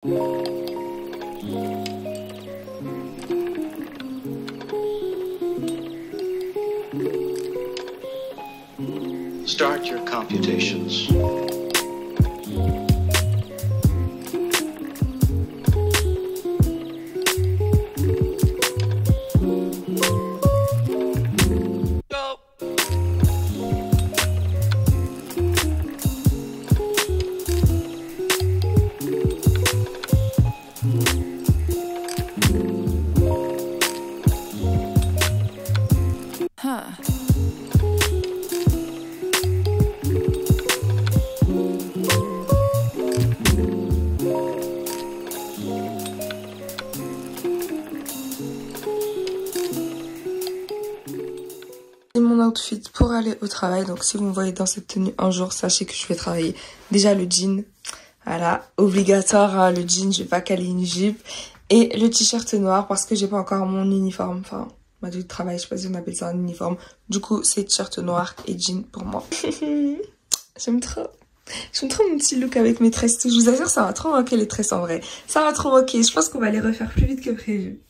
Start your computations. C'est mon outfit pour aller au travail, donc si vous me voyez dans cette tenue un jour, sachez que je vais travailler. Déjà le jean, voilà, obligatoire, hein, le jean, je vais pas caler une jupe. Et le t-shirt noir parce que j'ai pas encore mon uniforme, enfin ma tenue de travail, je sais pas si on appelle ça un uniforme. Du coup c'est t-shirt noir et jean pour moi. J'aime trop. J'aime trop mon petit look avec mes tresses. Je vous assure, ça va trop manquer les tresses en vrai. Ça va trop manquer, je pense qu'on va les refaire plus vite que prévu.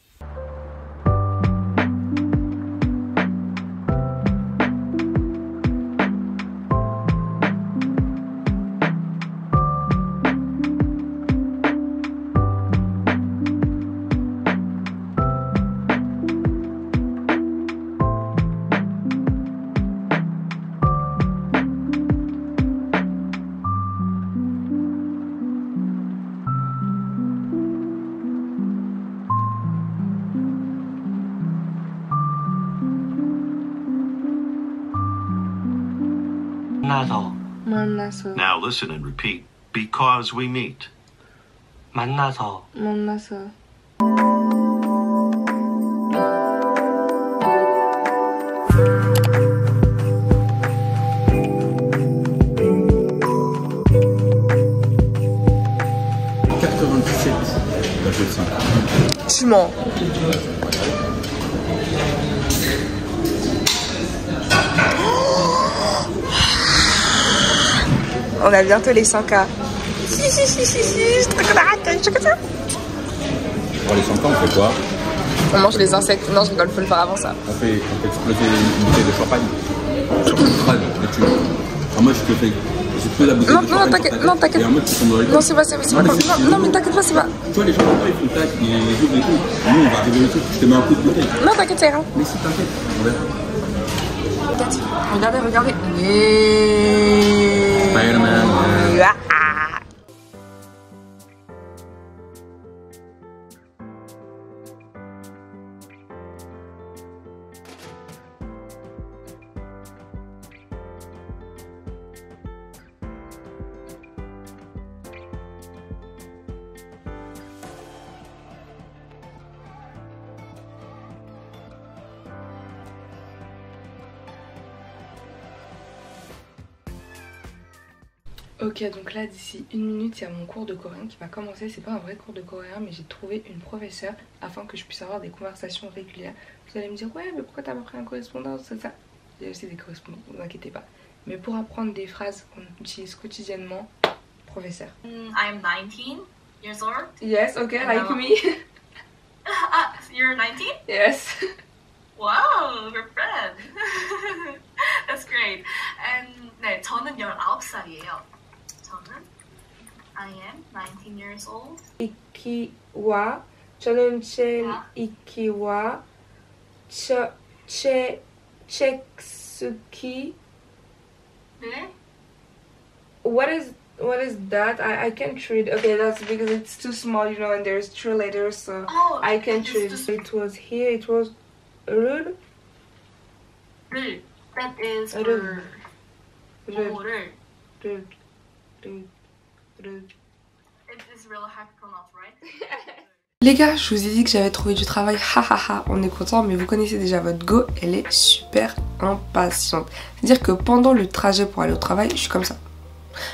만나서. Now listen and repeat. Because we meet. 만나서. 만나서. Tu mens. On a bientôt les 100K. Si, je te raconte, je te raconte. Pour les 100 ans, on fait quoi? On mange les insectes. Non, je rigole, faut le faire avant ça. On fait exploser une bouteille de champagne. En mode, je te fais. J'ai plus la bouteille de champagne. Non, t'inquiète. Et en mode, tu tombes dans les Non, c'est pas. Non, mais t'inquiète pas, c'est pas. Tu vois, les gens, ils font tac, ils ouvrent et tout. Nous, on va arriver le truc, je te mets un coup de bouteille. Non, t'inquiète, ça ira. Mais si, t'inquiète, on verra. Regardez. Spider-Man. Ok, donc là d'ici une minute il y a mon cours de coréen qui va commencer. C'est pas un vrai cours de coréen, mais j'ai trouvé une professeure afin que je puisse avoir des conversations régulières. Vous allez me dire ouais, mais pourquoi t'as pas pris un correspondant, ça. Il y a aussi des correspondants, ne vous inquiétez pas. Mais pour apprendre des phrases qu'on utilise quotidiennement, professeur. I'm 19 years old. Yes, okay, like me. You're 19? Yes. Wow, we're friends. That's great. And 네, 저는 19살이에요. I am 19 years old. 이키와 저는 이키와 책수키. 네? What is that? I can't read. Okay, that's because it's too small, you know, and there's 2 letters, so I can't read. It was here. It was rude. 를. That is for 를. It is really hard to pronounce, right? Les gars, je vous ai dit que j'avais trouvé du travail, hahaha, on est content, mais vous connaissez déjà votre go, elle est super impatiente. C'est-à-dire que pendant le trajet pour aller au travail, je suis comme ça.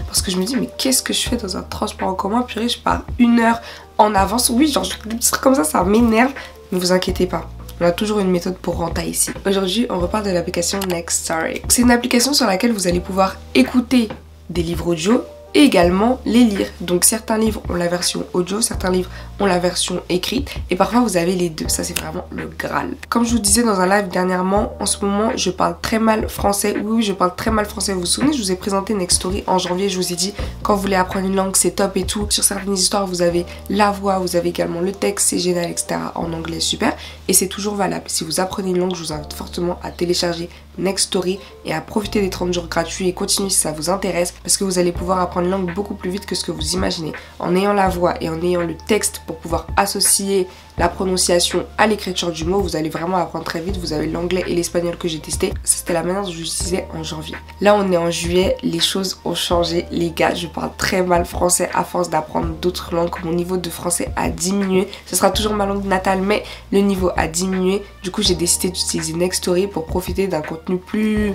Parce que je me dis, mais qu'est-ce que je fais dans un transport en commun? Purée, je pars 1 heure en avance. Oui, genre, des petits trucs comme ça m'énerve, mais vous inquiétez pas. On a toujours une méthode pour rentrer ici. Aujourd'hui, on reparle de l'application Next Story. C'est une application sur laquelle vous allez pouvoir écouter des livres audio et également les lire. Donc certains livres ont la version audio, certains livres ont la version écrite et parfois vous avez les deux. Ça c'est vraiment le Graal. Comme je vous disais dans un live dernièrement, en ce moment je parle très mal français. Oui, je parle très mal français. Vous vous souvenez, je vous ai présenté Next Story en janvier. Je vous ai dit quand vous voulez apprendre une langue c'est top et tout. Sur certaines histoires vous avez la voix, vous avez également le texte, c'est génial, etc. En anglais, super. Et c'est toujours valable. Si vous apprenez une langue, je vous invite fortement à télécharger Next Story et à profiter des 30 jours gratuits et continuer si ça vous intéresse parce que vous allez pouvoir apprendre une langue beaucoup plus vite que ce que vous imaginez. En ayant la voix et en ayant le texte pour pouvoir associer la prononciation à l'écriture du mot, vous allez vraiment apprendre très vite. Vous avez l'anglais et l'espagnol que j'ai testé. C'était la manière dont je l'utilisais en janvier. Là on est en juillet, les choses ont changé les gars. Je parle très mal français à force d'apprendre d'autres langues. Mon niveau de français a diminué. Ce sera toujours ma langue natale mais le niveau a diminué. Du coup j'ai décidé d'utiliser Next Story pour profiter d'un contenu plus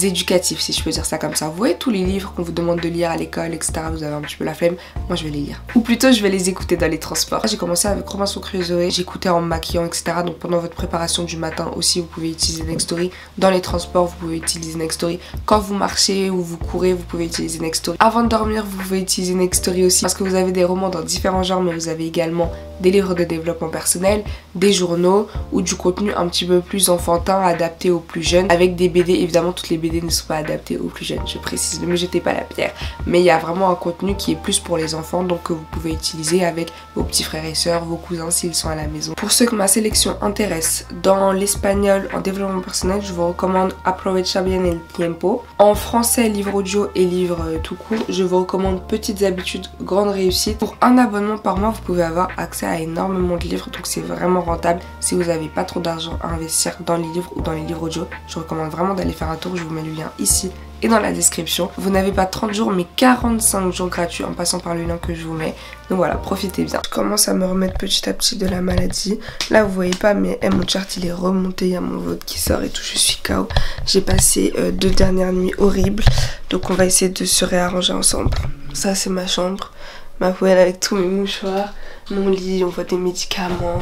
éducatif, si je peux dire ça comme ça. Vous voyez tous les livres qu'on vous demande de lire à l'école, etc. Vous avez un petit peu la flemme. Moi je vais les lire. Ou plutôt je vais les écouter dans les transports. J'ai commencé avec Robinson Crusoe. J'écoutais en me maquillant, etc. Donc pendant votre préparation du matin aussi, vous pouvez utiliser Next Story. Dans les transports, vous pouvez utiliser Next Story. Quand vous marchez ou vous courez, vous pouvez utiliser Next Story. Avant de dormir, vous pouvez utiliser Next Story aussi. Parce que vous avez des romans dans différents genres, mais vous avez également des livres de développement personnel, des journaux ou du contenu un petit peu plus enfantin adapté aux plus jeunes. Avec des BD, évidemment toutes les BD ne sont pas adaptées aux plus jeunes, je précise, ne me jetez pas la pierre. Mais il y a vraiment un contenu qui est plus pour les enfants, donc que vous pouvez utiliser avec vos petits frères et sœurs, vos cousins s'ils sont à la maison. Pour ceux que ma sélection intéresse, dans l'espagnol en développement personnel, je vous recommande Aprovecha bien el tiempo. En français, livre audio et livre tout court, je vous recommande Petites habitudes, grande réussite. Pour un abonnement par mois, vous pouvez avoir accès à énormément de livres, donc c'est vraiment rentable. Si vous n'avez pas trop d'argent à investir dans les livres ou dans les livres audio, je recommande vraiment d'aller faire un tour. Je vous mets le lien ici et dans la description. Vous n'avez pas 30 jours mais 45 jours gratuits en passant par le lien que je vous mets. Donc voilà, profitez bien. Je commence à me remettre petit à petit de la maladie. Là vous voyez pas mais mon chart il est remonté, il y a mon vote qui sort et tout, je suis KO. J'ai passé 2 dernières nuits horribles. Donc on va essayer de se réarranger ensemble. Ça c'est ma chambre, ma poêle avec tous mes mouchoirs, mon lit, on voit des médicaments.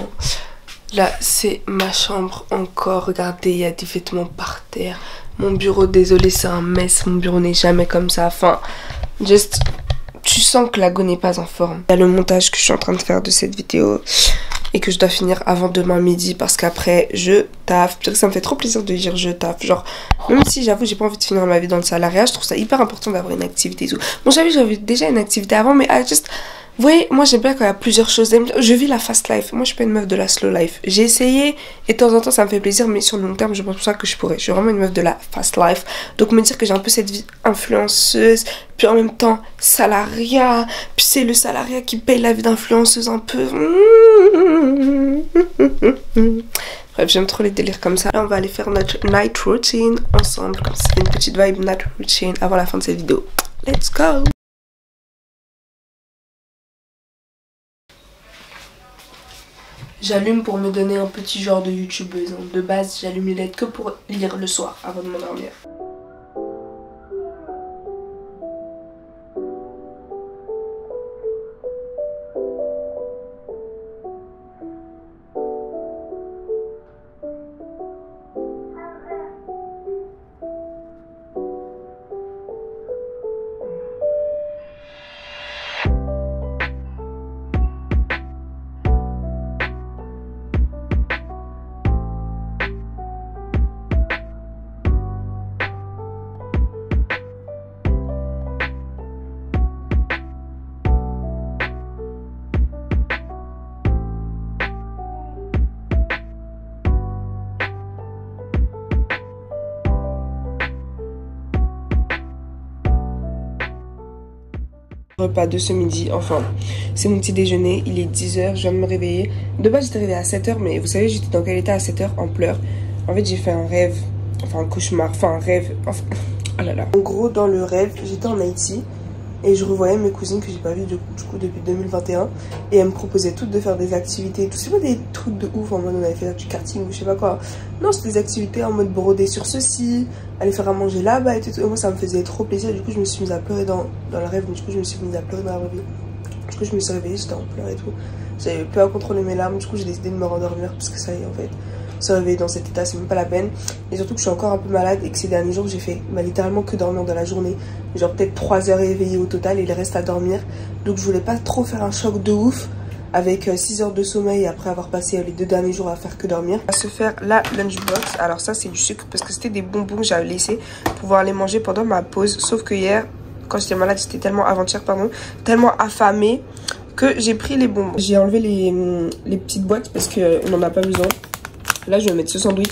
Là c'est ma chambre encore, regardez il y a des vêtements par terre. Mon bureau, désolé c'est un mess, mon bureau n'est jamais comme ça, enfin juste tu sens que la go n'est pas en forme. Il y a le montage que je suis en train de faire de cette vidéo et que je dois finir avant demain midi parce qu'après je taffe. Ça me fait trop plaisir de dire je taffe, genre même si j'avoue j'ai pas envie de finir ma vie dans le salariat, je trouve ça hyper important d'avoir une activité et tout. Bon j'avais déjà une activité avant mais vous voyez, moi j'aime bien quand il y a plusieurs choses. Je vis la fast life. Moi je suis pas une meuf de la slow life. J'ai essayé et de temps en temps ça me fait plaisir, mais sur le long terme je pense pas que je pourrais. Je suis vraiment une meuf de la fast life. Donc me dire que j'ai un peu cette vie influenceuse, puis en même temps salariat, puis c'est le salariat qui paye la vie d'influenceuse un peu. Bref, j'aime trop les délires comme ça. Là on va aller faire notre night routine ensemble. Comme ça c'est une petite vibe night routine avant la fin de cette vidéo. Let's go! J'allume pour me donner un petit genre de youtubeuse. De base, j'allume les LED que pour lire le soir avant de m'endormir. Repas de ce midi, enfin c'est mon petit déjeuner, il est 10h, je viens de me réveiller. De base j'étais réveillée à 7h mais vous savez j'étais dans quel état à 7h? En pleurs. En fait j'ai fait un rêve, enfin un cauchemar, enfin un rêve, enfin oh là là. En gros dans le rêve j'étais en Haïti et je revoyais mes cousines que j'ai pas vues du coup depuis 2021 et elles me proposaient toutes de faire des activités, tout c'est pas des trucs de ouf en mode on avait fait du karting ou je sais pas quoi. Non c'est des activités en mode broder sur ceci, aller faire à manger là-bas et tout. Et moi ça me faisait trop plaisir, du coup je me suis mise à pleurer dans le rêve, du coup je me suis mise à pleurer dans la vraie vie. Du coup je me suis réveillée, j'étais en pleurs et tout. J'avais plus à contrôler mes larmes, du coup j'ai décidé de me rendormir parce que ça y est en fait. se réveiller dans cet état, c'est même pas la peine. Et surtout que je suis encore un peu malade et que ces derniers jours j'ai fait littéralement que dormir dans la journée. Genre peut-être 3 heures éveillée au total et le reste à dormir. Donc je voulais pas trop faire un choc de ouf avec 6 heures de sommeil après avoir passé les 2 derniers jours à faire que dormir. On va se faire la lunchbox. Alors ça c'est du sucre parce que c'était des bonbons que j'avais laissés pour pouvoir les manger pendant ma pause. Sauf que hier, quand j'étais malade, j'étais tellement avant-hier pardon, tellement affamée que j'ai pris les bonbons. J'ai enlevé les petites boîtes parce qu'on n'en a pas besoin. Là je vais mettre ce sandwich.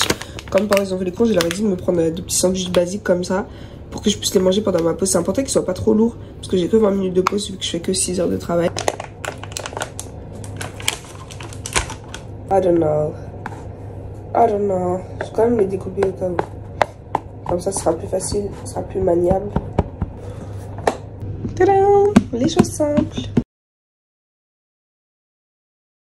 Comme pendant les enfants les cours, je leur ai dit de me prendre des petits sandwichs basiques comme ça pour que je puisse les manger pendant ma pause. C'est important qu'ils soient pas trop lourds parce que j'ai que 20 minutes de pause vu que je fais que 6 heures de travail. I don't know. Je vais quand même les découper au cas où. Comme ça, ce sera plus facile, ce sera plus maniable. Tadam! Les choses simples.